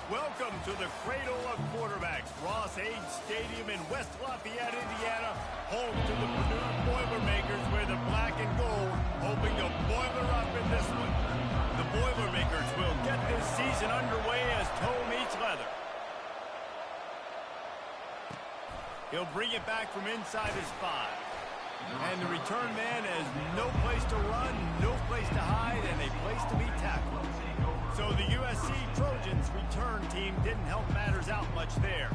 Welcome to the cradle of quarterbacks, Ross Age Stadium in West Lafayette, Indiana, home to the Purdue Boilermakers, where the black and gold hoping to boiler up in this one. The Boilermakers will get this season underway as toe meets leather. He'll bring it back from inside his 5. And the return man has no place to run, no place to hide, and a place to be tackled. So the USC Trojans return team didn't help matters out much there.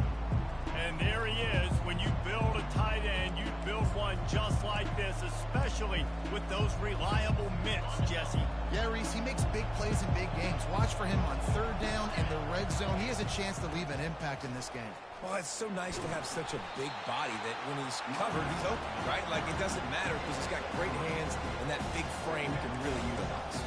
And there he is. When you build a tight end, you build one just like this, especially with those reliable mitts, Jesse. Yeah, Reese, he makes big plays in big games. Watch for him on third down in the red zone. He has a chance to leave an impact in this game. Well, it's so nice to have such a big body that when he's covered, he's open, right? Like, it doesn't matter because he's got great hands and that big frame he can really utilize.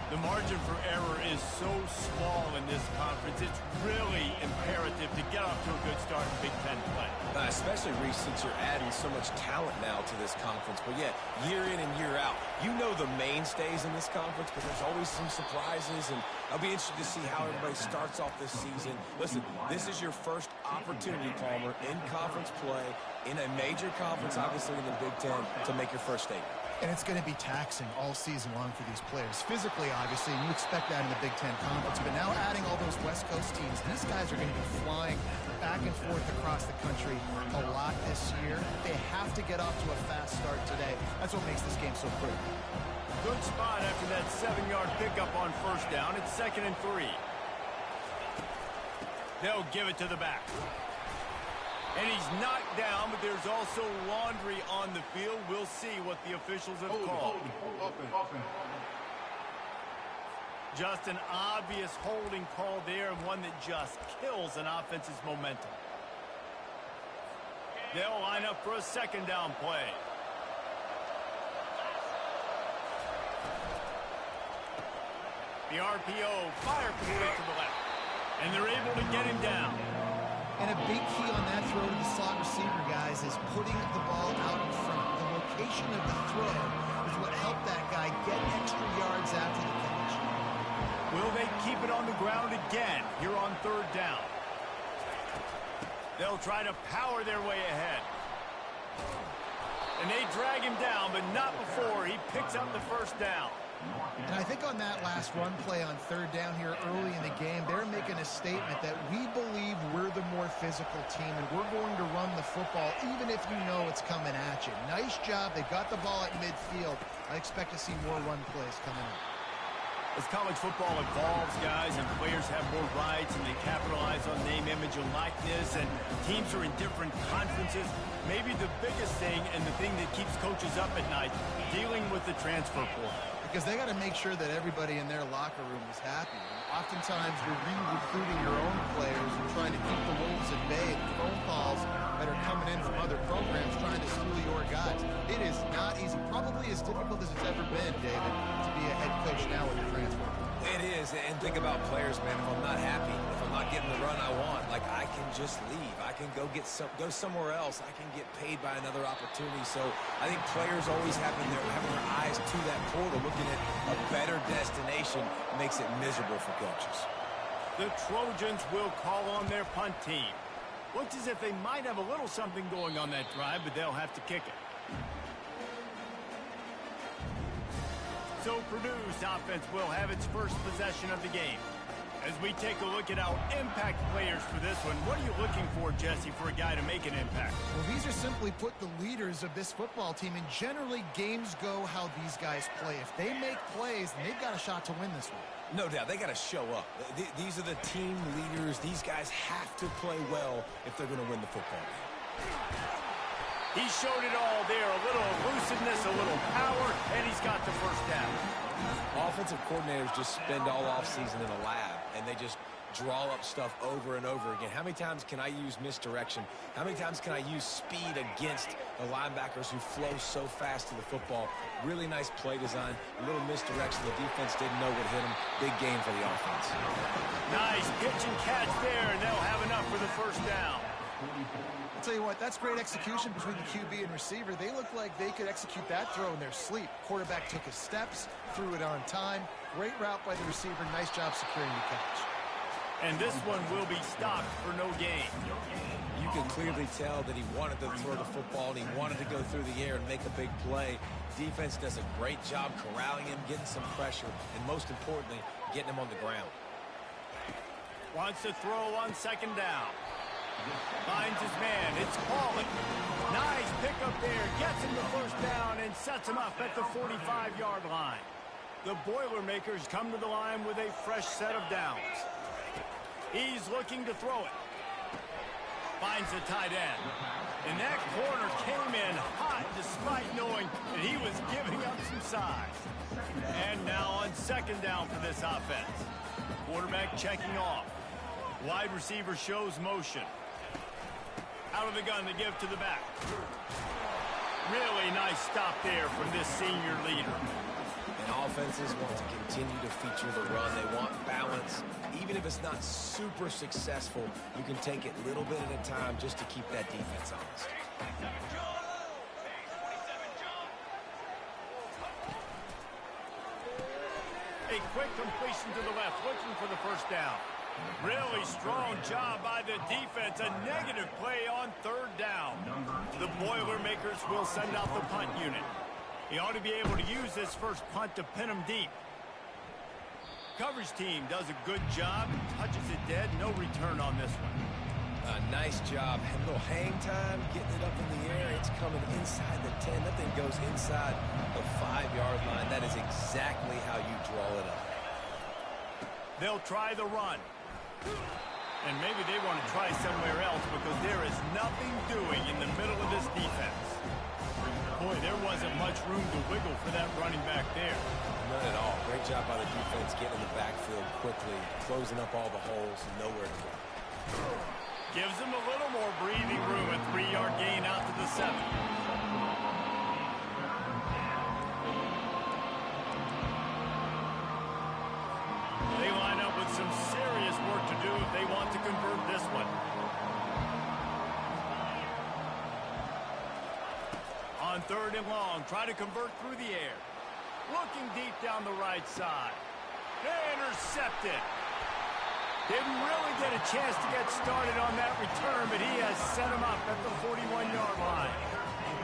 The margin for error is so small in this conference. It's really imperative to get off to a good start in Big Ten play. Especially, Reese, since you're adding so much talent now to this conference. But, yeah, year in and year out, you know the mainstays in this conference, but there's always some surprises. And I'll be interested to see how everybody starts off this season. Listen, this is your first opportunity, Palmer, in conference play, in a major conference, obviously in the Big Ten, to make your first statement. And it's going to be taxing all season long for these players. Physically, obviously, and you expect that in the Big Ten Conference. But now adding all those West Coast teams, these guys are going to be flying back and forth across the country a lot this year. They have to get off to a fast start today. That's what makes this game so critical. Good spot after that 7-yard pickup on first down. It's 2nd and 3. They'll give it to the back. And he's knocked down, but there's also laundry on the field. We'll see what the officials have called. Just an obvious holding call there, and one that just kills an offense's momentum. They'll line up for a 2nd down play. The RPO fire complete to the left. And they're able to get him down. And a big key on that throw to the slot receiver, guys, is putting the ball out in front. The location of the throw is what helped that guy get extra yards after the catch. Will they keep it on the ground again here on 3rd down? They'll try to power their way ahead. And they drag him down, but not before he picks up the first down. And I think on that last run play on 3rd down here early in the game, they're making a statement that we believe we're the more physical team and we're going to run the football even if you know it's coming at you. Nice job. They got the ball at midfield. I expect to see more run plays coming up. As college football evolves, guys, and players have more rights and they capitalize on name, image, and likeness, and teams are in different conferences, maybe the biggest thing and the thing that keeps coaches up at night, dealing with the transfer portal. Because they got to make sure that everybody in their locker room is happy. Oftentimes, you're re-recruiting your own players and trying to keep the wolves at bay. And phone calls that are coming in from other programs trying to steal your guys. It is not easy. Probably as difficult as it's ever been, David, to be a head coach now with the transfer. It is, and think about players, man. If I'm not happy, if I'm not getting the run I want, like, I can just leave. I can go somewhere else. I can get paid by another opportunity. So I think players always having their eyes to that portal, looking at a better destination, makes it miserable for coaches. The Trojans will call on their punt team. Looks as if they might have a little something going on that drive, but they'll have to kick it. So Purdue's offense will have its first possession of the game. As we take a look at our impact players for this one, what are you looking for, Jesse, for a guy to make an impact? Well, these are simply put the leaders of this football team, and generally games go how these guys play. If they make plays, then they've got a shot to win this one. No doubt, they got to show up. These are the team leaders. These guys have to play well if they're going to win the football game. He showed it all there, a little elusiveness, a little power, and he's got the first down. Offensive coordinators just spend all offseason in a lab, and they just draw up stuff over and over again. How many times can I use misdirection? How many times can I use speed against the linebackers who flow so fast to the football? Really nice play design, a little misdirection. The defense didn't know what hit them. Big game for the offense. Nice pitch and catch there, and they'll have enough for the first down. I'll tell you what, that's great execution between the QB and receiver. They look like they could execute that throw in their sleep. Quarterback took his steps, threw it on time. Great route by the receiver. Nice job securing the catch. And this one will be stopped for no gain. You can clearly tell that he wanted to throw the football and he wanted to go through the air and make a big play. Defense does a great job corralling him, getting some pressure, and most importantly, getting him on the ground. Wants to throw on second down. Finds his man. It's Pauly. Nice pickup there. Gets him the first down and sets him up at the 45-yard line. The Boilermakers come to the line with a fresh set of downs. He's looking to throw it. Finds the tight end. And that corner came in hot despite knowing that he was giving up some size. And now on second down for this offense. Quarterback checking off. Wide receiver shows motion. Out of the gun to give to the back. Really nice stop there from this senior leader. And offenses want to continue to feature the run. They want balance. Even if it's not super successful, you can take it little bit at a time just to keep that defense honest. A quick completion to the left, looking for the first down. Really strong job by the defense. A negative play on third down. The Boilermakers will send out the punt unit. He ought to be able to use this first punt to pin him deep. Coverage team does a good job. Touches it dead. No return on this one. Nice job. A little hang time, getting it up in the air. It's coming inside the 10. That thing goes inside the 5-yard line. That is exactly how you draw it up. They'll try the run. And maybe they want to try somewhere else because there is nothing doing in the middle of this defense. Boy, there wasn't much room to wiggle for that running back there. None at all. Great job by the defense getting in the backfield quickly, closing up all the holes, and nowhere to go. Gives them a little more breathing room. A 3-yard gain out to the 7. They line up with some serious work to do if they want to convert this one. On third and long, try to convert through the air. Looking deep down the right side. Intercepted. Didn't really get a chance to get started on that return, but he has set him up at the 41-yard line.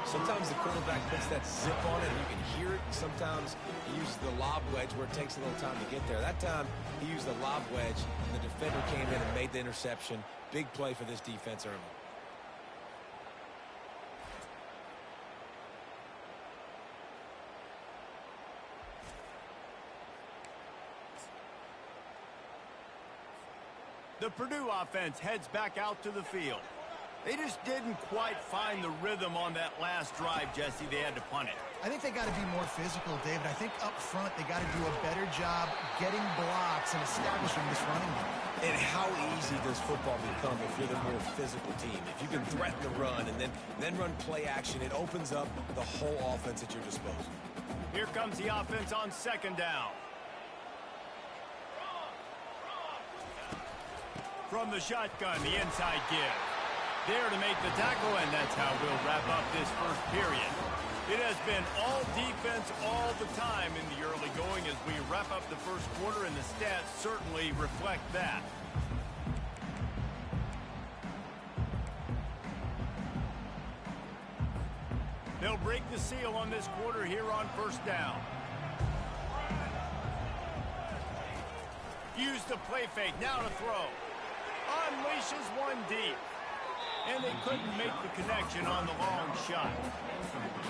Sometimes the quarterback puts that zip on it, and you can hear it. Sometimes he uses the lob wedge where it takes a little time to get there. That time, he used the lob wedge, and the defender came in and made the interception. Big play for this defense early. The Purdue offense heads back out to the field. They just didn't quite find the rhythm on that last drive, Jesse. They had to punt it. I think they got to be more physical, David. I think up front they got to do a better job getting blocks and establishing this running game. And how easy does football become if you're the more physical team? If you can threaten the run and then run play action, it opens up the whole offense at your disposal. Here comes the offense on second down. From the shotgun, the inside give. There to make the tackle, and that's how we'll wrap up this first period. It has been all defense all the time in the early going as we wrap up the first quarter, and the stats certainly reflect that. They'll break the seal on this quarter here on first down. Use the play fake, now to throw. Unleashes one deep. And they couldn't make the connection on the long shot.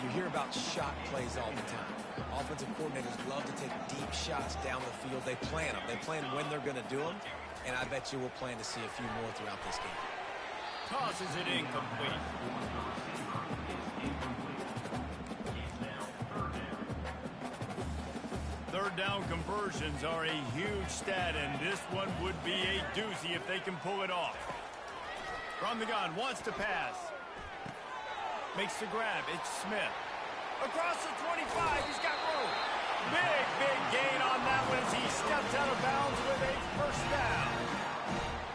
You hear about shot plays all the time. Offensive coordinators love to take deep shots down the field. They plan them. They plan when they're going to do them. And I bet you we'll plan to see a few more throughout this game. Tosses it incomplete. Third down conversions are a huge stat, and this one would be a doozy if they can pull it off. From the gun, wants to pass. Makes the grab, it's Smith. Across the 25, he's got room. Big gain on that one as he steps out of bounds with a first down.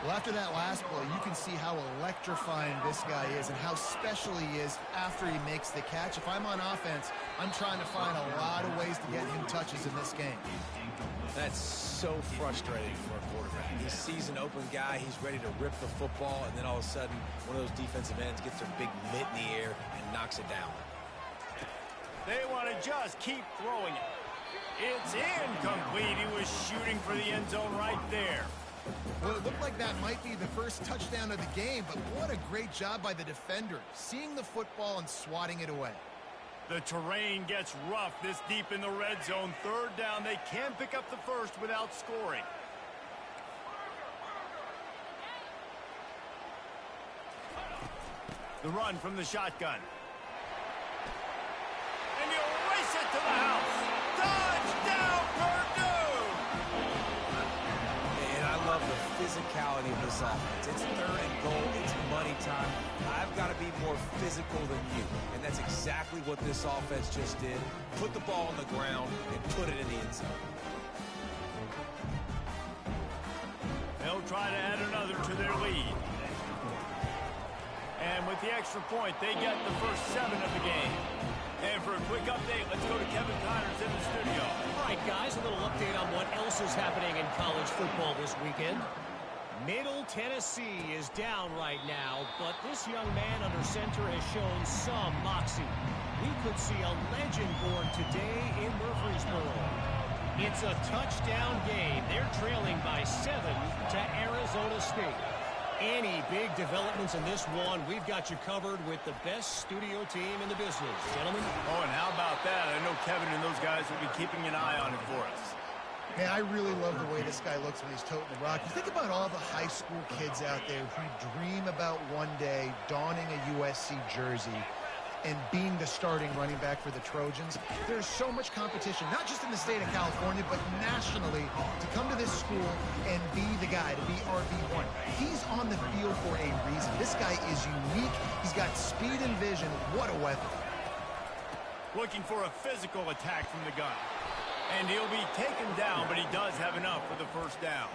Well, Well, after that last play, you can see how electrifying this guy is and how special he is after he makes the catch. If I'm on offense, I'm trying to find a lot of ways to get him touches in this game. That's so frustrating for a quarterback. He sees an open guy, he's ready to rip the football, and then all of a sudden, one of those defensive ends gets their big mitt in the air and knocks it down. They want to just keep throwing it. It's incomplete. He was shooting for the end zone right there. Well, it looked like that might be the first touchdown of the game, but what a great job by the defender, seeing the football and swatting it away. The terrain gets rough this deep in the red zone. Third down, they can pick up the first without scoring. The run from the shotgun. And he'll race it to the house. Touchdown, Purdue! And I love the physicality of this offense. It's third and goal. It's money time. I've got to be more physical than you. And that's exactly what this offense just did. Put the ball on the ground and put it in the end zone. They'll try to add another to their lead. And with the extra point, they get the first 7 of the game. And for a quick update, let's go to Kevin Connors in the studio. All right, guys, a little update on what else is happening in college football this weekend. Middle Tennessee is down right now, but this young man under center has shown some moxie. We could see a legend born today in Murfreesboro. It's a touchdown game. They're trailing by 7 to Arizona State. Any big developments in this one, we've got you covered with the best studio team in the business. Gentlemen? Oh, and how about that? I know Kevin and those guys will be keeping an eye on it for us. Man, I really love the way this guy looks when he's toting the rock. You think about all the high school kids out there who dream about one day donning a USC jersey and being the starting running back for the Trojans. There's so much competition, not just in the state of California, but nationally, to come to this school and be the guy, to be RB1. He's on the field for a reason. This guy is unique. He's got speed and vision. What a weapon. Looking for a physical attack from the gun. And he'll be taken down, but he does have enough for the first down.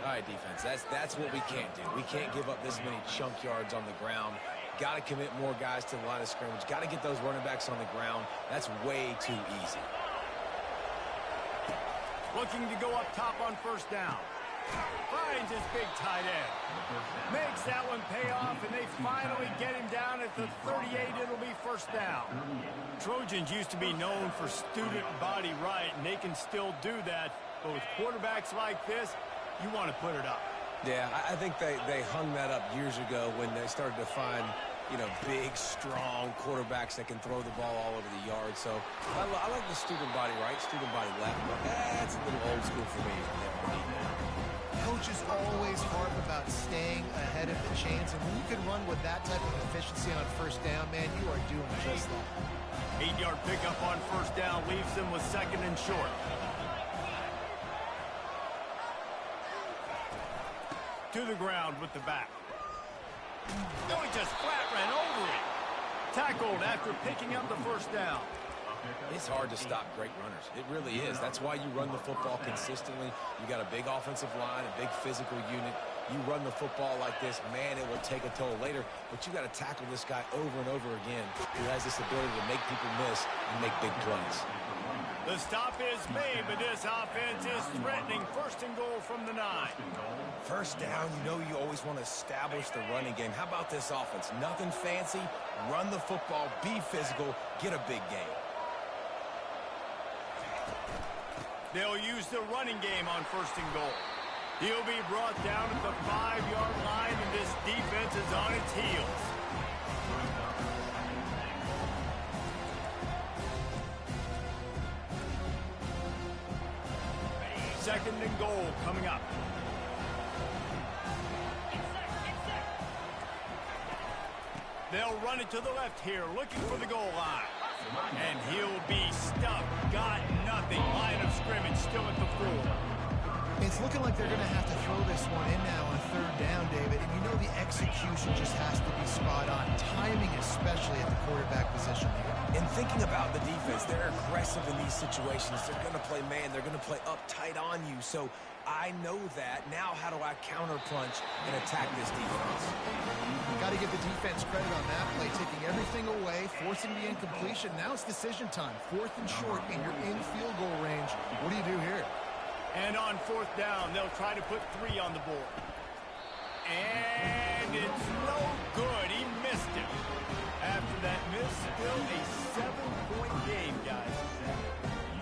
All right, defense, that's what we can't do. We can't give up this many chunk yards on the ground. Got to commit more guys to the line of scrimmage. Got to get those running backs on the ground. That's way too easy. Looking to go up top on first down. Finds his big tight end. Makes that one pay off, and they finally get him down at the 38. It'll be first down. Trojans used to be known for student body right, and they can still do that. But with quarterbacks like this, you want to put it up. Yeah, I think they hung that up years ago when they started to find, you know, big, strong quarterbacks that can throw the ball all over the yard. So I like the student body right, student body left, but that's a little old school for me. Coaches always harp about staying ahead of the chains, and when you can run with that type of efficiency on first down, man, you are doing just that. 8-yard pickup on first down leaves them with second and short. To the ground with the back. No, he just flat ran over it. Tackled after picking up the first down. It's hard to stop great runners. It really is. That's why you run the football consistently. You got a big offensive line, a big physical unit. You run the football like this, man, it will take a toll later. But you got to tackle this guy over and over again who has this ability to make people miss and make big plays. The stop is made, but this offense is threatening. First and goal from the 9. First down, you know you always want to establish the running game. How about this offense? Nothing fancy. Run the football, be physical, get a big gain. They'll use the running game on first and goal. He'll be brought down at the 5-yard line, and this defense is on its heels. Second and goal coming up. They'll run it to the left here, looking for the goal line. And he'll be stuffed. Got nothing. Line of scrimmage still at the 4. It's looking like they're going to have to throw this one in now on third down, David. And you know the execution just has to be spot on. Timing especially at the quarterback position here. And thinking about the defense, they're aggressive in these situations. They're going to play man. They're going to play uptight on you. So I know that. Now how do I counterpunch and attack this defense? You got to give the defense credit on that play, taking everything away, forcing the incompletion. Now it's decision time. 4th and short, and you're in field goal range. What do you do here? And on 4th down, they'll try to put 3 on the board. And it's no good. He missed it. After that miss, still a 7-point game, guys.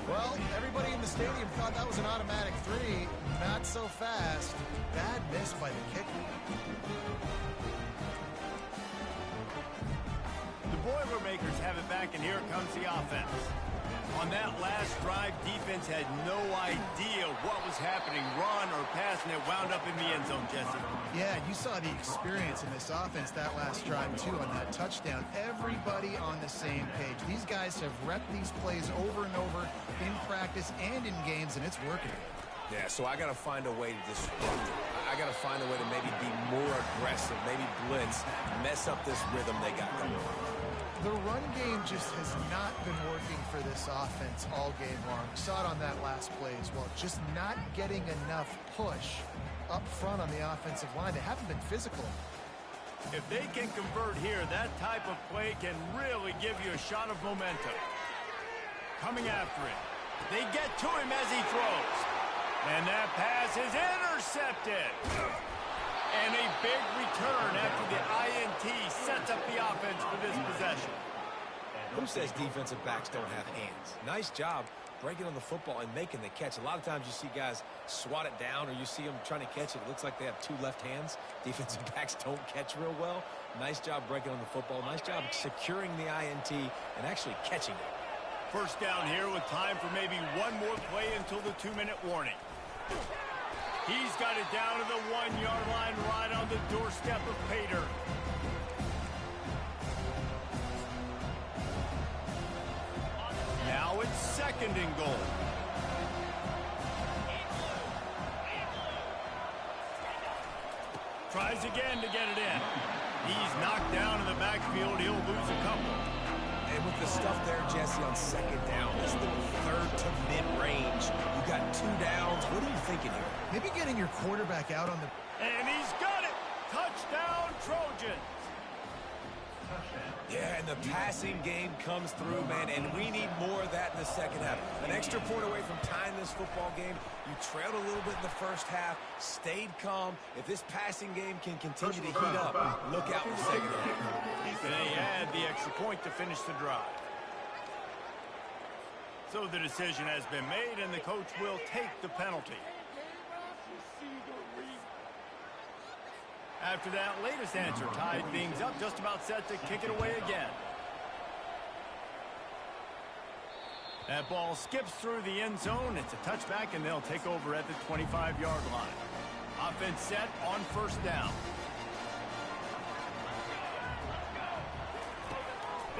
Well, everybody in the stadium thought that was an automatic 3. Not so fast. Bad miss by the kicker. The Boilermakers have it back, and here comes the offense. On that last drive, defense had no idea what was happening, run or pass, and it wound up in the end zone, Jesse. Yeah, you saw the experience in this offense that last drive, too, on that touchdown. Everybody on the same page. These guys have repped these plays over and over in practice and in games, and it's working. Yeah, so I got to find a way to disrupt it. I got to find a way to maybe be more aggressive, maybe blitz, mess up this rhythm they got going on. The run game just has not been working for this offense all game long. We saw it on that last play as well. Just not getting enough push up front on the offensive line. They haven't been physical. If they can convert here, that type of play can really give you a shot of momentum. Coming after it. They get to him as he throws. And that pass is intercepted. And a big return after the INT sets up the offense for this possession. Who says defensive backs don't have hands? Nice job breaking on the football and making the catch. A lot of times you see guys swat it down or you see them trying to catch it. It looks like they have 2 left hands. Defensive backs don't catch real well. Nice job breaking on the football. Nice job securing the INT and actually catching it. First down here with time for maybe one more play until the 2-minute warning. He's got it down to the 1-yard line right on the doorstep of Pater. Now it's 2nd and goal. Tries again to get it in. He's knocked down in the backfield. He'll lose a couple. And with the stuff there, Jesse, on 2nd down, this little 3rd to mid-range, you got 2 downs. What are you thinking here? Maybe getting your quarterback out on the... And he's got it! Touchdown, Trojans! Yeah, and the passing game comes through, man, and we need more of that in the second half. An extra point away from tying this football game. You trailed a little bit in the first half, stayed calm. If this passing game can continue to heat up, look out in the second half. They add the extra point to finish the drive. So the decision has been made, and the coach will take the penalty. After that latest answer tied things up, just about set to kick it away again. That ball skips through the end zone. It's a touchback, and they'll take over at the 25-yard line. Offense set on 1st down.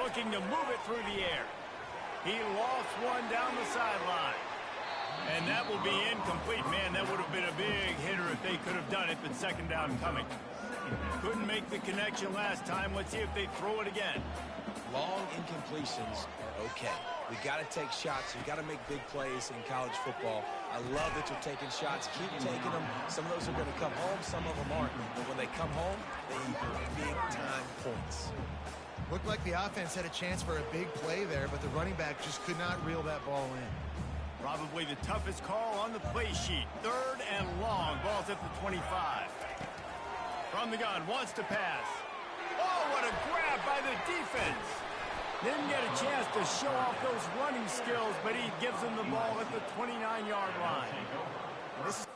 Looking to move it through the air. He lost one down the sideline. And that will be incomplete. Man, that would have been a big hitter if they could have done it, but 2nd down coming. Couldn't make the connection last time. Let's see if they throw it again. Long incompletions are okay. We got to take shots. You got to make big plays in college football. I love that you're taking shots. Keep taking them. Some of those are going to come home. Some of them aren't. But when they come home, they equal big-time points. Looked like the offense had a chance for a big play there, but the running back just could not reel that ball in. Probably the toughest call on the play sheet. 3rd and long. Ball's at the 25. From the gun, wants to pass. Oh, what a grab by the defense. Didn't get a chance to show off those running skills, but he gives them the ball at the 29-yard line. This is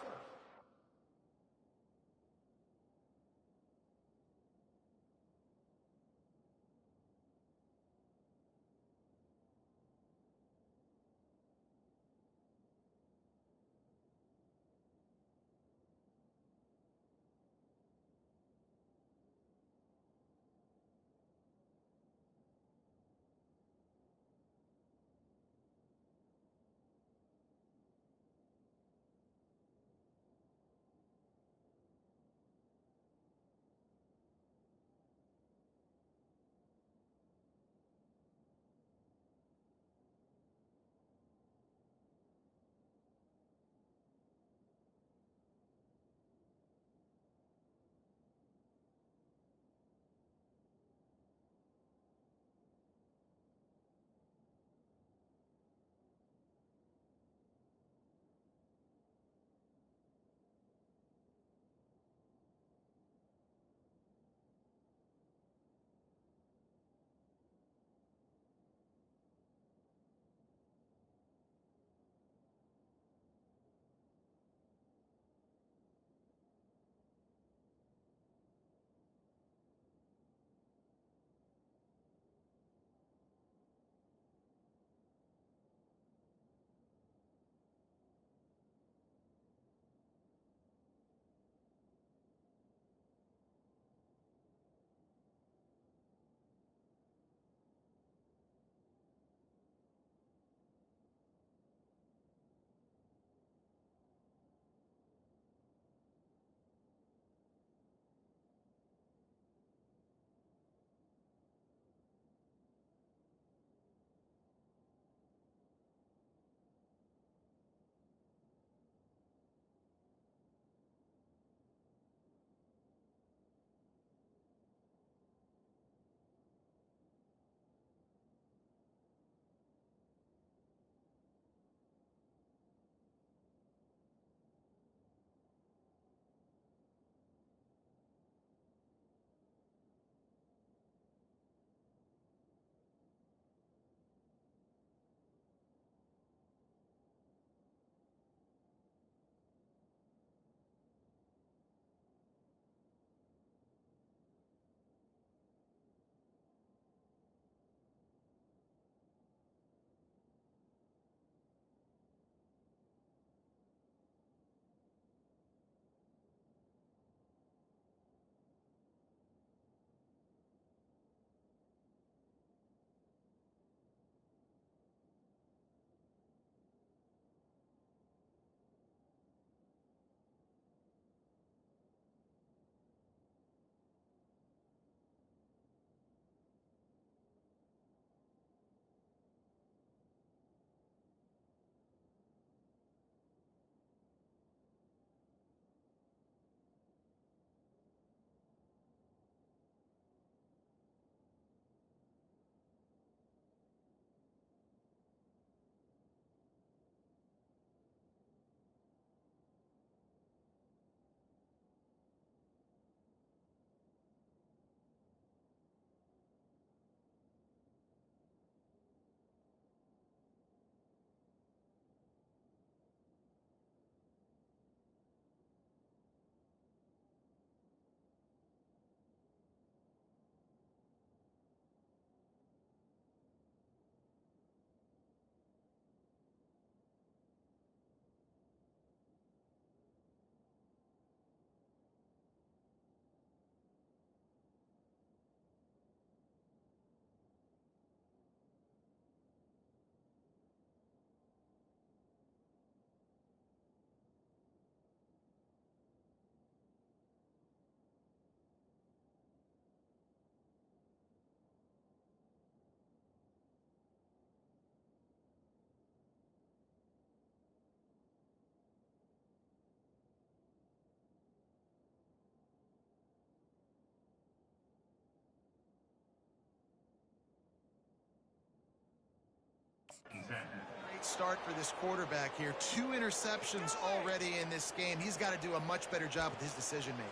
Great start for this quarterback here. 2 interceptions already in this game. He's got to do a much better job with his decision-making.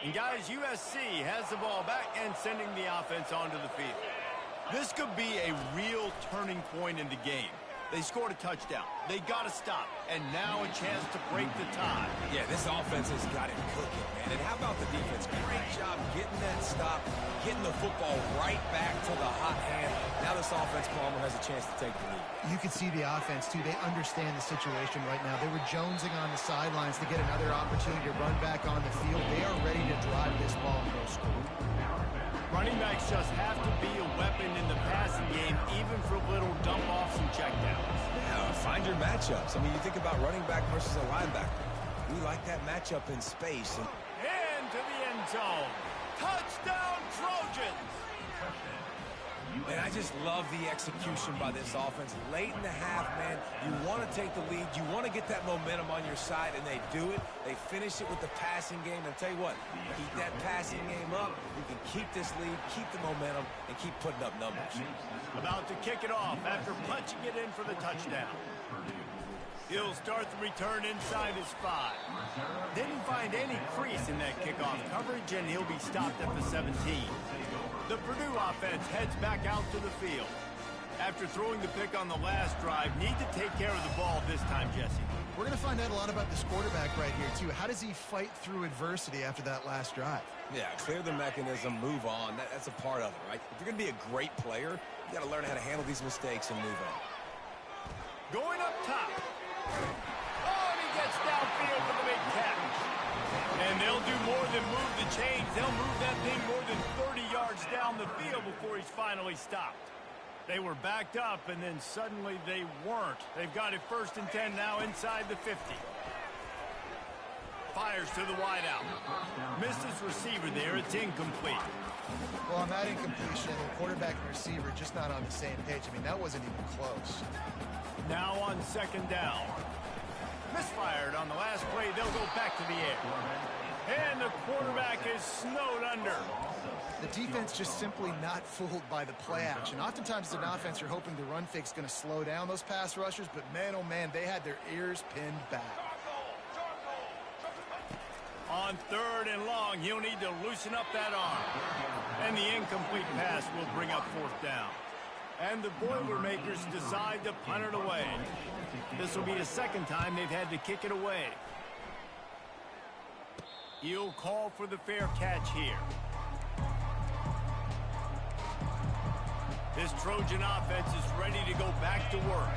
And guys, USC has the ball back and sending the offense onto the field. This could be a real turning point in the game. They scored a touchdown. They got to stop. And now a chance to break the tie. Yeah, this offense has got it cooking, man. And how about the defense? Great job getting that stop, getting the football right back to the hot hand. Now this offense, Palmer, has a chance to take the lead. You can see the offense, too. They understand the situation right now. They were jonesing on the sidelines to get another opportunity to run back on the field. They are ready to drive this ball and go score. Running backs just have to be a weapon in the passing game, even for little dump-offs and checkdowns. Yeah, find your matchups. I mean, you think about running back versus a linebacker. We like that matchup in space. Into the end zone. Touchdown, Trojans! And I just love the execution by this offense. Late in the half, man, you want to take the lead. You want to get that momentum on your side, and they do it. They finish it with the passing game. And I'll tell you what, keep that passing game up. You can keep this lead, keep the momentum, and keep putting up numbers. About to kick it off after punching it in for the touchdown. He'll start the return inside his 5. Didn't find any crease in that kickoff coverage, and he'll be stopped at the 17. The Purdue offense heads back out to the field. After throwing the pick on the last drive, need to take care of the ball this time, Jesse. We're going to find out a lot about this quarterback right here, too. How does he fight through adversity after that last drive? Yeah, clear the mechanism, move on. That's a part of it, right? If you're going to be a great player, you got to learn how to handle these mistakes and move on. Going up top. Oh, and he gets downfield for the big catch. And they'll do more than move the chains. They'll move that thing more than 30 yards down the field before he's finally stopped. They were backed up, and then suddenly they weren't. They've got it 1st and 10 now inside the 50. Fires to the wideout. Missed his receiver there. It's incomplete. Well, on that incompletion, the quarterback and receiver just not on the same page. I mean, that wasn't even close. Now on 2nd down. Misfired on the last play. They'll go back to the air. And the quarterback is snowed under. The defense just simply not fooled by the play action. Oftentimes, as an offense, you're hoping the run fake's going to slow down those pass rushers, but man, oh man, they had their ears pinned back. On 3rd and long, he'll need to loosen up that arm. And the incomplete pass will bring up 4th down. And the Boilermakers decide to punt it away. This will be the 2nd time they've had to kick it away. He'll call for the fair catch here. This Trojan offense is ready to go back to work.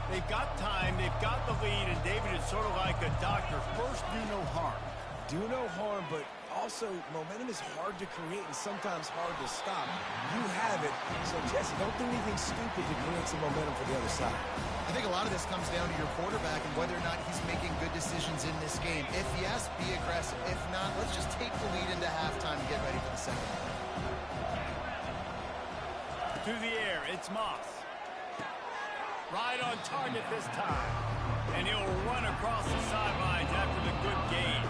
They've got time, they've got the lead, and David is sort of like a doctor. First, do no harm. Do no harm, but also momentum is hard to create and sometimes hard to stop. You have it, so Jesse, don't do anything stupid to create some momentum for the other side. I think a lot of this comes down to your quarterback and whether or not he's making good decisions in this game. If yes, be aggressive. If not, let's just take the lead into halftime and get ready for the 2nd. To the air, it's Moss. Right on target this time. And he'll run across the sidelines after the good gain.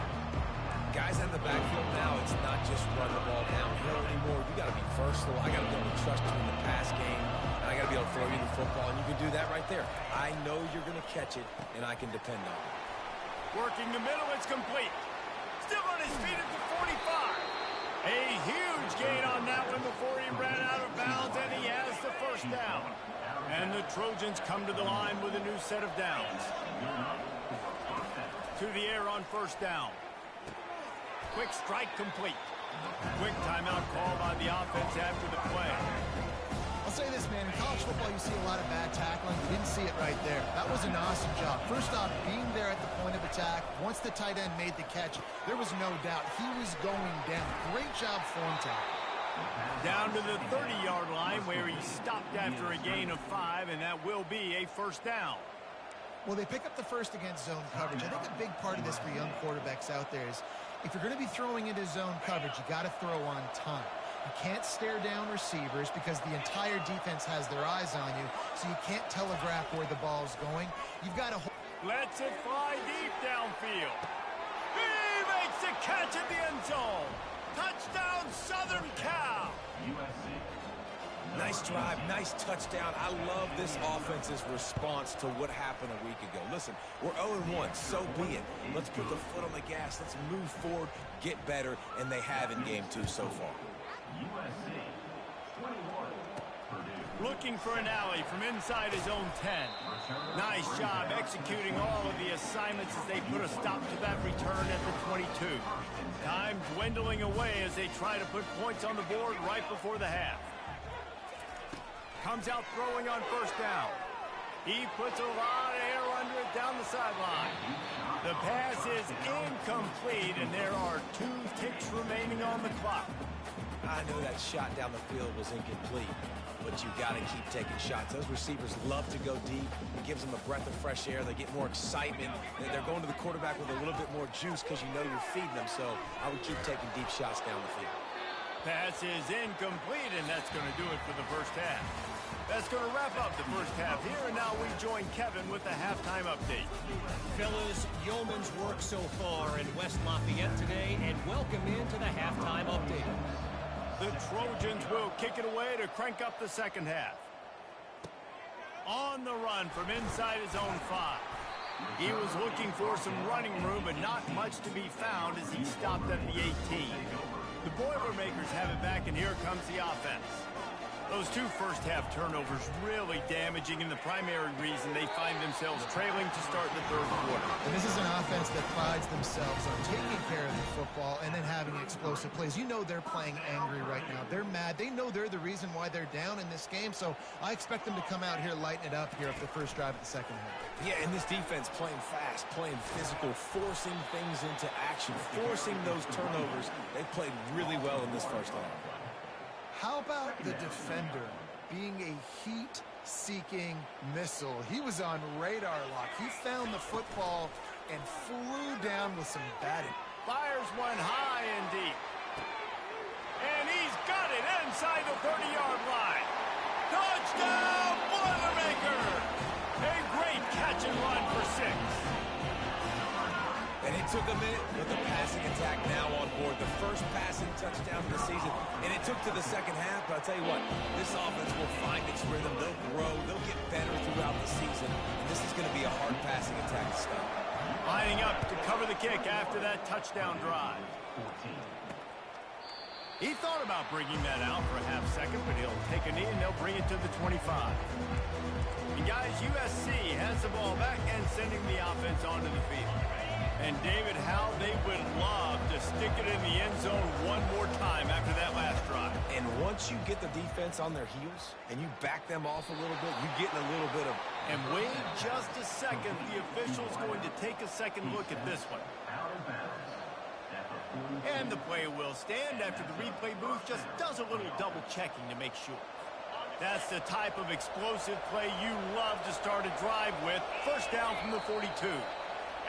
Guys in the backfield now, it's not just run the ball downhill anymore. You got to be versatile. I got to be able to trust you in the pass game. And I got to be able to throw you the football. And you can do that right there. I know you're going to catch it, and I can depend on it. Working the middle, it's complete. Still on his feet at the 45. A huge gain on that one before he ran out of bounds, and he has the 1st down. And the Trojans come to the line with a new set of downs. To the air on 1st down. Quick strike complete. Quick timeout call by the offense after the play. I'll say this, man. In college football, you see a lot of bad tackling. You didn't see it right there. That was an awesome job. First off, being there at the point of attack. Once the tight end made the catch, there was no doubt he was going down. Great job form tackle. Down to the 30-yard line where he stopped after a gain of 5, and that will be a 1st down. Well, they pick up the 1st against zone coverage. I think a big part of this for young quarterbacks out there is if you're going to be throwing into zone coverage, you got to throw on time. You can't stare down receivers because the entire defense has their eyes on you, so you can't telegraph where the ball's going. You've got to... Lets it fly deep downfield. He makes the catch at the end zone. Touchdown, Southern Cal. Nice drive, nice touchdown. I love this offense's response to what happened a week ago. Listen, we're 0-1, so be it. Let's put the foot on the gas. Let's move forward, get better, and they have in game 2 so far. USC 21. Looking for an alley from inside his own 10. Nice job executing all of the assignments as they put a stop to that return at the 22. Time dwindling away as they try to put points on the board right before the half. Comes out throwing on first down. He puts a lot of air under it down the sideline. The pass is incomplete, and there are 2 ticks remaining on the clock. I know that shot down the field was incomplete, but you got to keep taking shots. Those receivers love to go deep. It gives them a breath of fresh air. They get more excitement. They're going to the quarterback with a little bit more juice because you know you're feeding them. So I would keep taking deep shots down the field. Pass is incomplete, and that's going to do it for the first half. That's going to wrap up the first half here, and now we join Kevin with the halftime update. Fellas, yeoman's work so far in West Lafayette today, and welcome into the halftime update. The Trojans will kick it away to crank up the second half. On the run from inside his own 5. He was looking for some running room, but not much to be found as he stopped at the 18. The Boilermakers have it back, and here comes the offense. Those 2 first-half turnovers really damaging, and the primary reason they find themselves trailing to start the third quarter. And this is an offense that prides themselves on taking care of the football and then having explosive plays. You know they're playing angry right now. They're mad. They know they're the reason why they're down in this game, so I expect them to come out here, lighten it up here at the first drive of the second half. Yeah, and this defense playing fast, playing physical, forcing things into action, forcing those turnovers. They played really well in this first half. How about the defender being a heat-seeking missile? He was on radar lock. He found the football and flew down with some batting. Fires one high and deep. And he's got it inside the 30-yard line. Touchdown, Boilermaker! A great catch and run for 6. And it took a minute, but the passing attack now on board. The first passing touchdown of the season. And it took to the second half, but I'll tell you what, this offense will find its rhythm. They'll grow. They'll get better throughout the season. And this is going to be a hard passing attack to stop. Lining up to cover the kick after that touchdown drive. He thought about bringing that out for a half second, but he'll take a knee and they'll bring it to the 25. And guys, USC has the ball back and sending the offense onto the field. And David, how they would love to stick it in the end zone one more time after that last drive. And once you get the defense on their heels and you back them off a little bit, you get in a little bit of... And wait just a second. The official's going to take a second look at this one. And the play will stand after the replay booth just does a little double checking to make sure. That's the type of explosive play you love to start a drive with. First down from the 42.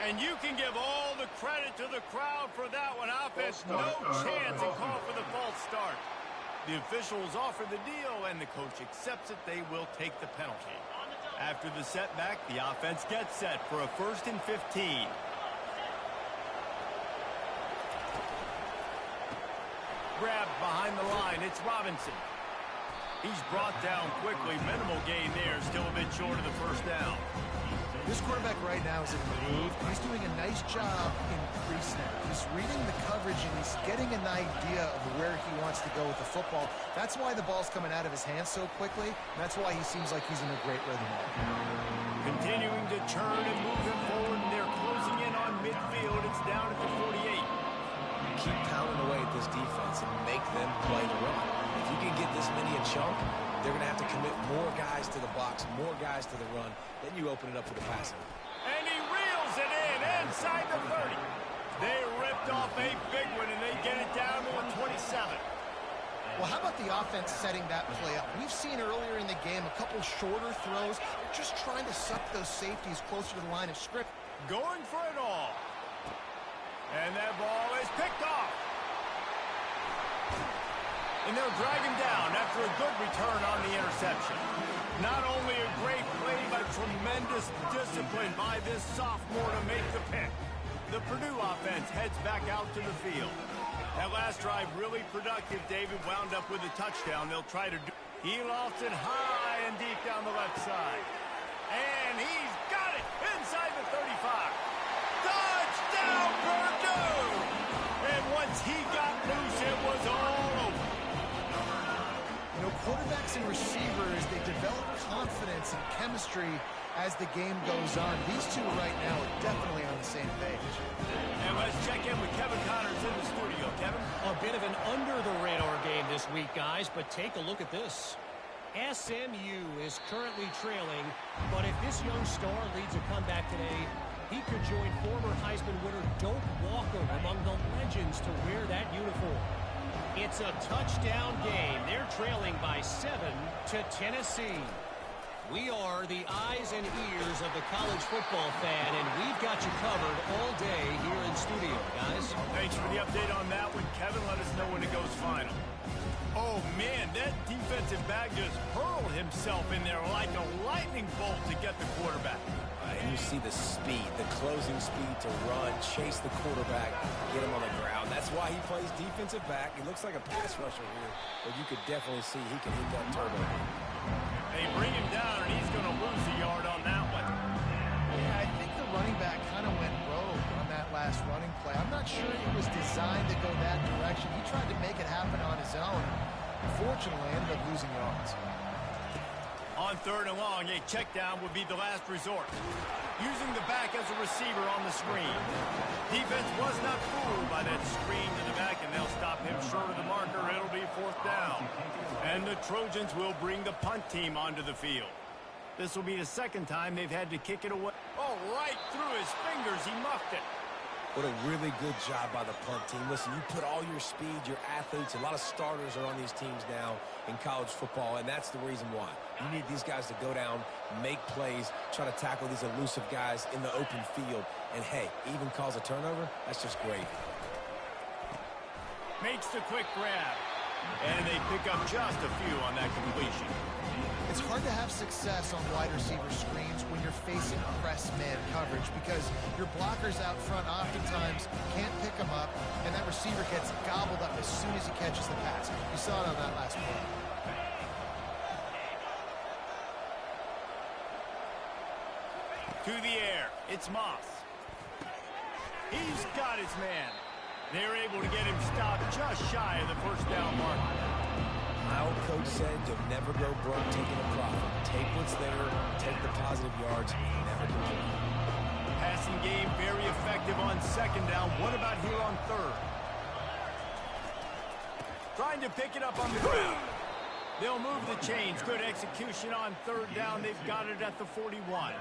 And you can give all the credit to the crowd for that one. Offense, no chance, and call for the false start. The officials offer the deal, and the coach accepts it. They will take the penalty. After the setback, the offense gets set for a 1st and 15. Grabbed behind the line. It's Robinson. He's brought down quickly. Minimal gain there. Still a bit short of the first down. This quarterback right now is in the groove. He's doing a nice job in pre-snap. He's reading the coverage, and he's getting an idea of where he wants to go with the football. That's why the ball's coming out of his hands so quickly. That's why he seems like he's in a great rhythm. Continuing to churn and move him forward, and they're closing in on midfield. It's down at the 48. Keep pounding away at this defense and make them play the run. If you can get this many a chunk, they're going to have to commit more guys to the box, more guys to the run. Then you open it up for the passing. And he reels it in inside the 30. They ripped off a big one, and they get it down to the 27. Well, how about the offense setting that play up? We've seen earlier in the game a couple shorter throws. They're just trying to suck those safeties closer to the line of script. Going for it all. And that ball is picked off. And they'll drag him down after a good return on the interception. Not only a great play, but tremendous discipline by this sophomore to make the pick. The Purdue offense heads back out to the field. That last drive really productive. David wound up with a touchdown. They'll try to do... He lofts it high and deep down the left side. And he's got it inside the 35. Touchdown, Purdue! And once he got loose, it was all over. You know, quarterbacks and receivers, they develop confidence and chemistry as the game goes on. These two right now are definitely on the same page. And let's check in with Kevin Connors in the studio. Kevin? A bit of an under-the-radar game this week, guys, but take a look at this. SMU is currently trailing, but if this young star leads a comeback today, he could join former Heisman winner Doak Walker among the legends to wear that uniform. It's a touchdown game. They're trailing by 7 to Tennessee. We are the eyes and ears of the college football fan, and we've got you covered all day here in studio, guys. Thanks for the update on that one, Kevin. Let us know when it goes final. Oh, man, that defensive back just hurled himself in there like a lightning bolt to get the quarterback. And you see the speed, the closing speed to run, chase the quarterback, get him on the ground. That's why he plays defensive back. He looks like a pass rusher here, but you could definitely see he can hit that turbo. They bring him down, and he's going to lose a yard on that one. Yeah, I think the running back kind of went rogue on that last running play. I'm not sure it was designed to go that direction. He tried to make it happen on his own. Unfortunately, ended up losing yards. On 3rd and long, a check down would be the last resort. Using the back as a receiver on the screen. Defense was not fooled by that screen to the back, and they'll stop him short of the marker. It'll be 4th down. And the Trojans will bring the punt team onto the field. This will be the second time they've had to kick it away. Oh, right through his fingers. He muffed it. What a really good job by the punt team. Listen, you put all your speed, your athletes, a lot of starters are on these teams now in college football, and that's the reason why. You need these guys to go down, make plays, try to tackle these elusive guys in the open field, and hey, even cause a turnover, that's just great. Makes the quick grab, and they pick up just a few on that completion. It's hard to have success on wide receiver screens when you're facing press man coverage because your blockers out front oftentimes can't pick them up, and that receiver gets gobbled up as soon as he catches the pass. You saw it on that last play. To the air, it's Moss. He's got his man. They're able to get him stopped just shy of the 1st down mark. My old coach said you'll never go broke taking a profit. Take what's there, take the positive yards, never complain. Passing game very effective on 2nd down. What about here on 3rd? Trying to pick it up on the ground. They'll move the chains. Good execution on 3rd down. They've got it at the 41.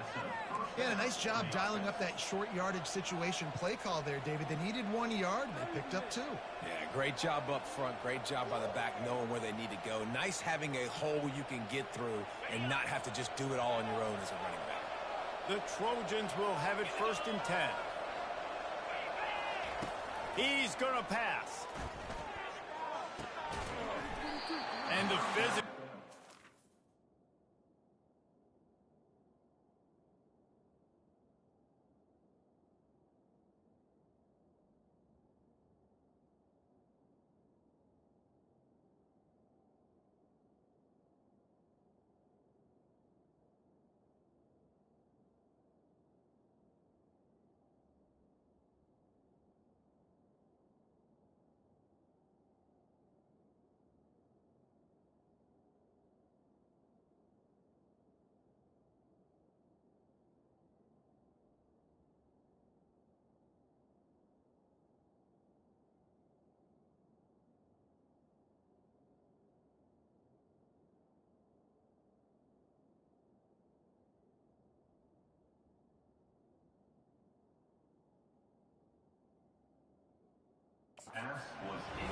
Yeah, a nice job dialing up that short yardage situation play call there, David. They needed 1 yard, and they picked up 2. Yeah, great job up front. Great job by the back knowing where they need to go. Nice having a hole you can get through and not have to just do it all on your own as a running back. The Trojans will have it 1st and 10. He's going to pass. And the physical.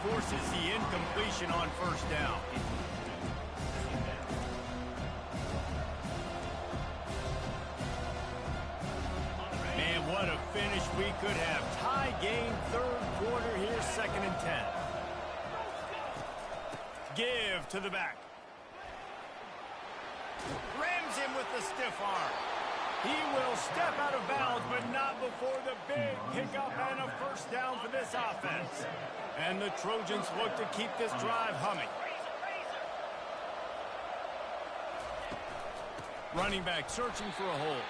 Forces the incompletion on 1st down. Man, what a finish we could have. Tie game, 3rd quarter here, 2nd and 10. Give to the back. Rams him with the stiff arm. He will step out of bounds, but not before the big pickup and a 1st down for this offense. And the Trojans look to keep this drive humming. Running back searching for a hole.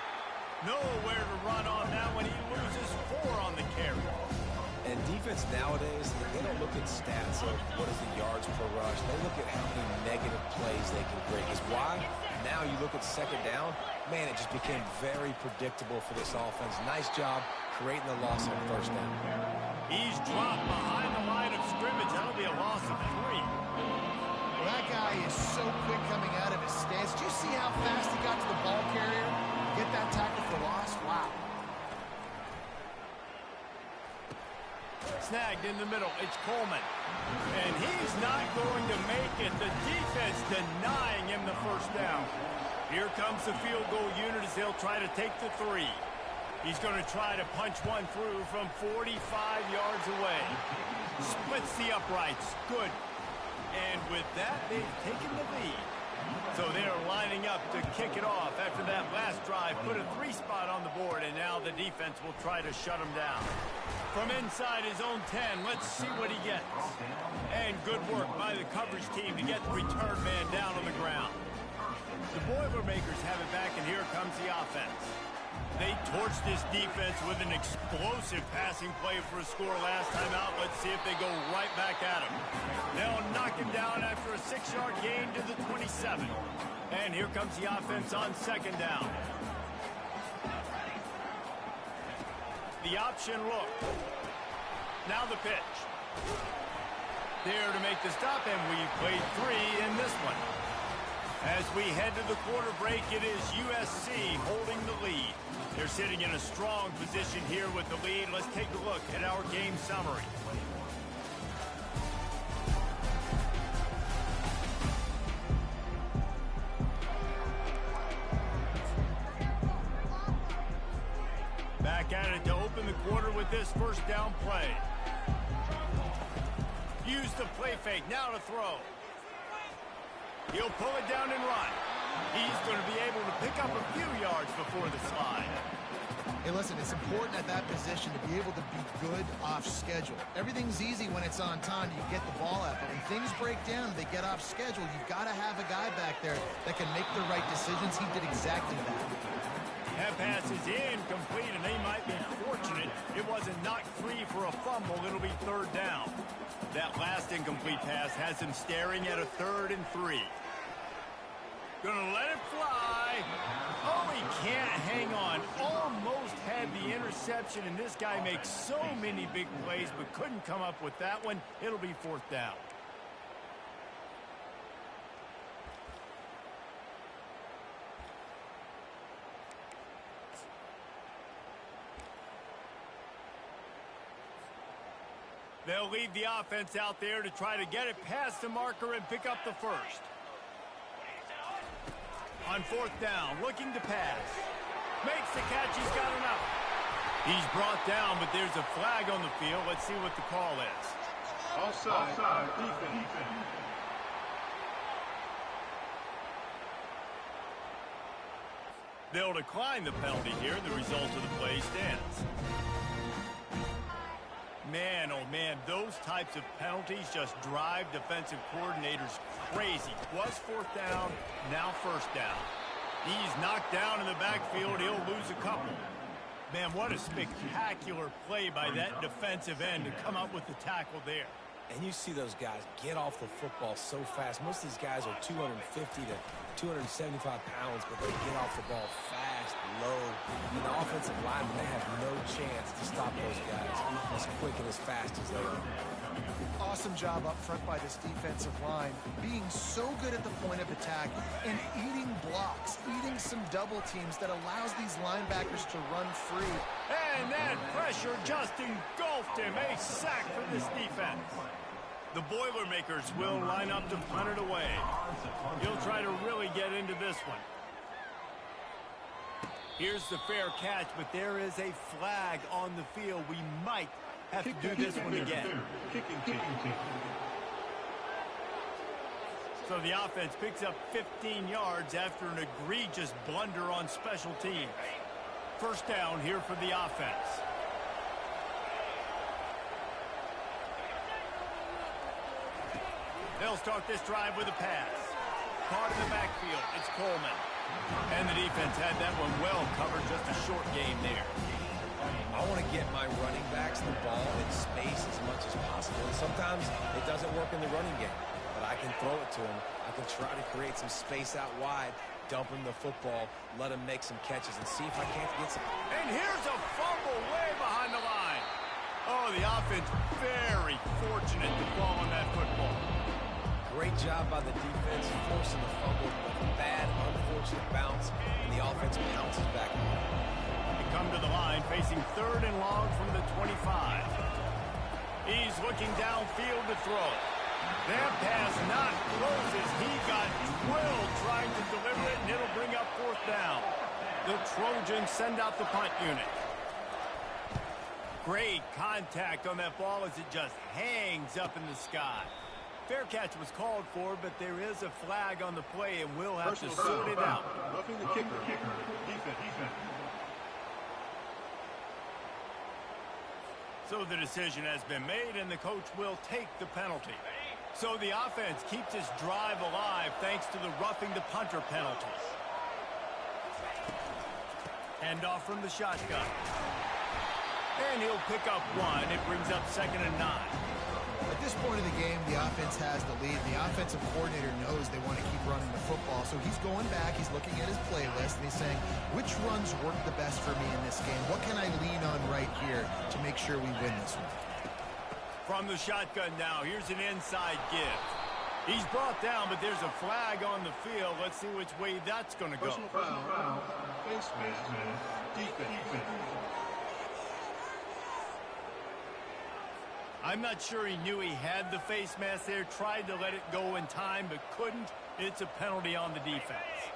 Nowhere to run on that one. He loses 4 on the carry. And defense nowadays, they don't look at stats of what is the yards per rush. They look at how many negative plays they can create. Because why? Now you look at second down, man, it just became very predictable for this offense. Nice job creating the loss on first down. He's dropped behind the line of scrimmage. That'll be a loss of 3. Well, that guy is so quick coming out of his stance. Do you see how fast he got to the ball carrier? Get that tackle for loss? Wow. Snagged in the middle. It's Coleman. And he's not going to make it. The defense denying him the first down. Here comes the field goal unit as they'll try to take the 3. He's going to try to punch one through from 45 yards away. Splits the uprights. Good. And with that, they've taken the lead. So they're lining up to kick it off after that last drive. Put a 3 spot on the board, and now the defense will try to shut him down. From inside his own 10, let's see what he gets. And good work by the coverage team to get the return man down on the ground. The Boilermakers have it back, and here comes the offense. They torched this defense with an explosive passing play for a score last time out. Let's see if they go right back at him. They'll knock him down after a 6-yard gain to the 27. And here comes the offense on second down. The option look. Now the pitch. There to make the stop, and we played 3 in this one. As we head to the quarter break, it is USC holding the lead. They're sitting in a strong position here with the lead. Let's take a look at our game summary. Back at it to open the quarter with this first down play. Use the play fake, now to throw. He'll pull it down and run. He's going to be able to pick up a few yards before the slide. Hey, listen, it's important at that position to be able to be good off schedule. Everything's easy when it's on time. You get the ball out. But when things break down, they get off schedule. You've got to have a guy back there that can make the right decisions. He did exactly that. That pass is incomplete, and they might be fortunate it wasn't knocked free for a fumble. It'll be third down. That last incomplete pass has him staring at a 3rd and 3. Gonna let it fly. Oh, he can't hang on. Almost had the interception, and this guy makes so many big plays, but couldn't come up with that one. It'll be 4th down. They'll leave the offense out there to try to get it past the marker and pick up the first. On 4th down, looking to pass. Makes the catch, he's got enough. He's brought down, but there's a flag on the field. Let's see what the call is. Offside, defense. They'll decline the penalty here. The result of the play stands. Man, oh man, those types of penalties just drive defensive coordinators crazy. Was 4th down, now 1st down. He's knocked down in the backfield. He'll lose a couple. Man, what a spectacular play by that defensive end to come up with the tackle there. And you see those guys get off the football so fast. Most of these guys are 250 to 275 pounds, but they get off the ball fast, low. And the offensive linemen, they have no chance to stop those guys as quick and as fast as they are. Awesome job up front by this defensive line, being so good at the point of attack and eating blocks, eating some double teams that allows these linebackers to run free. And that pressure just engulfed him. A sack for this defense. The Boilermakers will line up to punt it away. He'll try to really get into this one. Here's the fair catch, but there is a flag on the field. We might have to do this one again. Kicking team. So the offense picks up 15 yards after an egregious blunder on special teams. 1st down here for the offense. They'll start this drive with a pass. Caught in the backfield. It's Coleman. And the defense had that one well covered, just a short game there. I want to get my running backs the ball in space as much as possible. And sometimes it doesn't work in the running game, but I can throw it to him. I can try to create some space out wide, dump him the football, let him make some catches, and see if I can't get some. And here's a fumble way behind the line. Oh, the offense very fortunate to fall on that football. Great job by the defense, forcing the fumble, but a bad, unfortunate bounce, and the offense bounces back. They come to the line, facing 3rd and long from the 25. He's looking downfield to throw. That pass not close as he got drilled trying to deliver it, and it'll bring up 4th down. The Trojans send out the punt unit. Great contact on that ball as it just hangs up in the sky. Fair catch was called for, but there is a flag on the play, and we'll have to sort it out. Roughing the kicker. Defense. So the decision has been made, and the coach will take the penalty. So the offense keeps its drive alive thanks to the roughing the punter penalty. Handoff from the shotgun. And he'll pick up 1. It brings up 2nd and 9. At this point of the game, the offense has the lead. The offensive coordinator knows they want to keep running the football. So he's going back, he's looking at his playlist, and he's saying, which runs work the best for me in this game? What can I lean on right here to make sure we win this one? From the shotgun now, here's an inside give. He's brought down, but there's a flag on the field. Let's see which way that's going to go. Personal foul. Face mask. Defense. I'm not sure he knew he had the face mask there, tried to let it go in time, but couldn't. It's a penalty on the defense.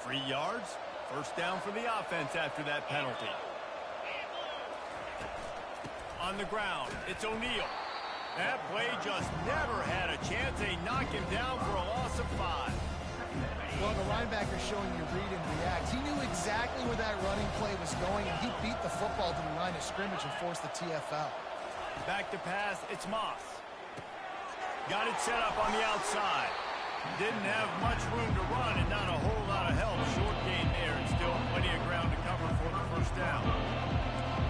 3 yards, 1st down for the offense after that penalty. On the ground, it's O'Neal. That play just never had a chance. They knock him down for a loss of 5. Well, the linebacker showing you read and react. He knew exactly where that running play was going, and he beat the football to the line of scrimmage and forced the TFL. Back to pass, it's Moss. Got it set up on the outside. Didn't have much room to run and not a whole lot of help. Short gain there and still plenty of ground to cover for the 1st down.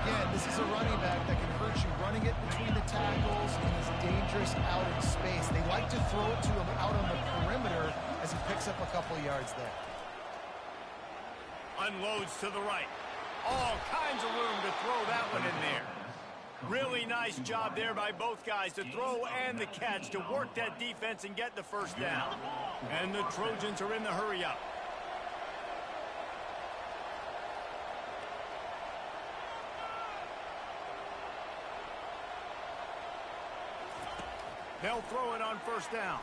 Again, this is a running back that can hurt you. Running it between the tackles and is dangerous out in space. They like to throw it to him out on the perimeter as he picks up a couple yards there. Unloads to the right. All kinds of room to throw that one in there. Really nice job there by both guys to throw and the catch to work that defense and get the 1st down. And the Trojans are in the hurry-up. They'll throw it on 1st down.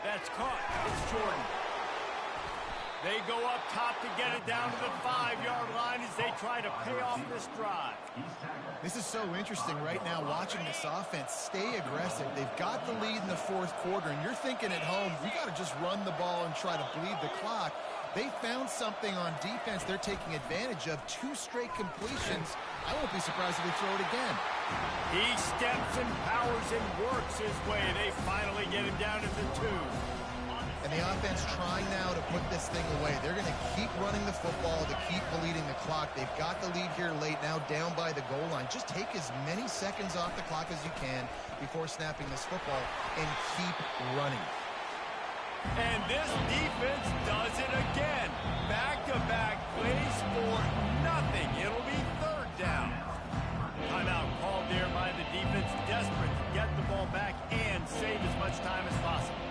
That's caught. It's Jordan. They go up top to get it down to the 5-yard line as they try to pay off this drive. This is so interesting right now watching this offense stay aggressive. They've got the lead in the 4th quarter, and you're thinking at home, we got to just run the ball and try to bleed the clock. They found something on defense they're taking advantage of. 2 straight completions. I won't be surprised if they throw it again. He steps and powers and works his way. They finally get him down to the 2. And the offense trying now to put this thing away. They're going to keep running the football to keep bleeding the clock. They've got the lead here late, now down by the goal line. Just take as many seconds off the clock as you can before snapping this football and keep running. And this defense does it again. Back-to-back plays for nothing. It'll be 3rd down. Timeout called there by the defense, desperate to get the ball back and save as much time as possible.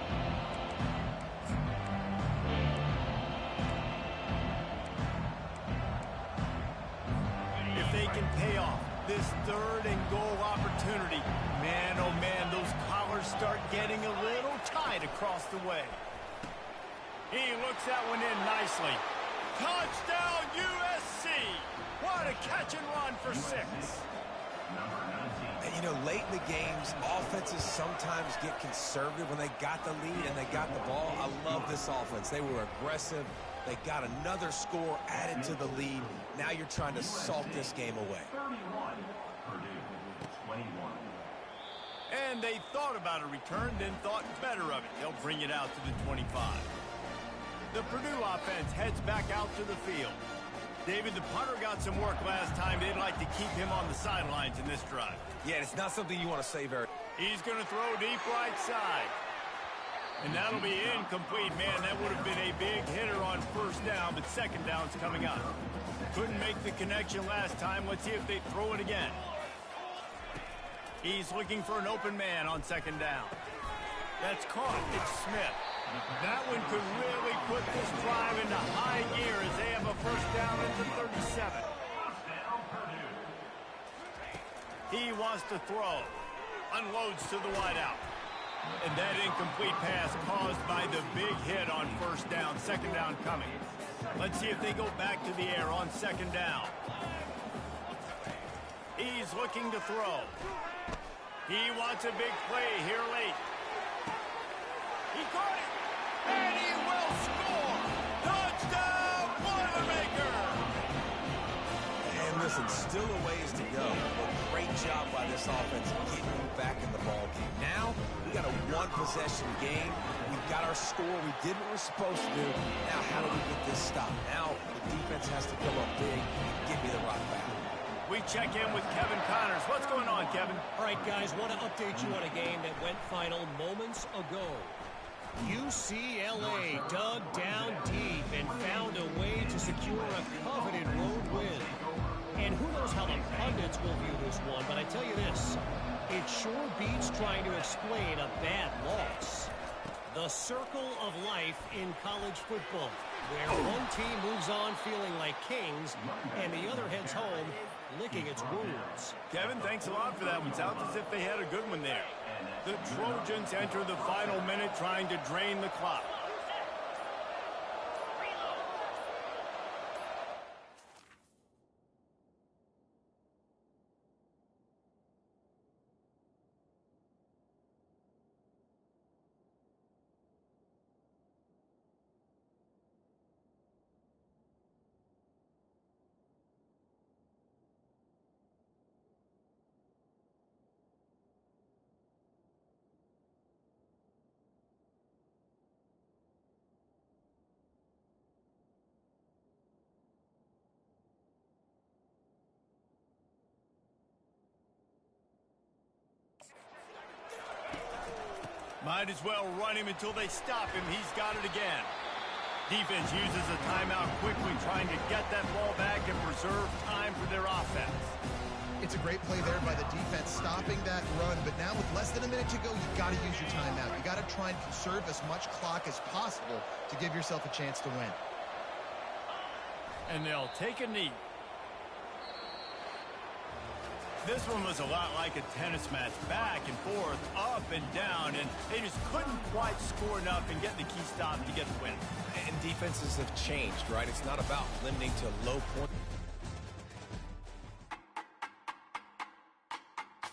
If they can pay off this 3rd and goal opportunity, man, oh man, those collars start getting a little tight across the way. He looks that one in nicely. Touchdown, USC! What a catch and run for 6. And, you know, late in the games, offenses sometimes get conservative when they got the lead and they got the ball. I love this offense. They were aggressive. They got another score added to the lead. Now you're trying to salt this game away. And they thought about a return, then thought better of it. They'll bring it out to the 25. The Purdue offense heads back out to the field. David, the punter got some work last time. They'd like to keep him on the sidelines in this drive. Yeah, it's not something you want to say very... He's going to throw deep right side. And that'll be incomplete. Man, that would have been a big hitter on first down, but second down's coming up. Couldn't make the connection last time. Let's see if they throw it again. He's looking for an open man on second down. That's caught. It's Smith. That one could really put this drive into high gear as they have a first down at the 37. He wants to throw. Unloads to the wideout. And that incomplete pass caused by the big hit on first down. Second down coming. Let's see if they go back to the air on second down. He's looking to throw. He wants a big play here late. He caught it. And he will score! Touchdown, Boilermaker! And listen, still a ways to go. But great job by this offense getting you back in the ball game. Now, we got a one-possession game. We've got our score. We did what we're supposed to do. Now, how do we get this stopped? Now, the defense has to come up big and give me the rock back. We check in with Kevin Connors. What's going on, Kevin? All right, guys, want to update you on a game that went final moments ago. UCLA dug down deep and found a way to secure a coveted road win. And who knows how the pundits will view this one, but I tell you this, it sure beats trying to explain a bad loss. The circle of life in college football, where one team moves on feeling like kings and the other heads home licking its wounds. Kevin, thanks a lot for that one. Sounds as if they had a good one there. The Trojans enter the final minute trying to drain the clock. Might as well run him until they stop him. He's got it again. Defense uses a timeout quickly, trying to get that ball back and preserve time for their offense. It's a great play there by the defense, stopping that run. But now with less than a minute to go, you've got to use your timeout. You've got to try and conserve as much clock as possible to give yourself a chance to win. And they'll take a knee. This one was a lot like a tennis match, back and forth, up and down, and they just couldn't quite score enough and get the key stop to get the win. And defenses have changed, right? It's not about limiting to low point.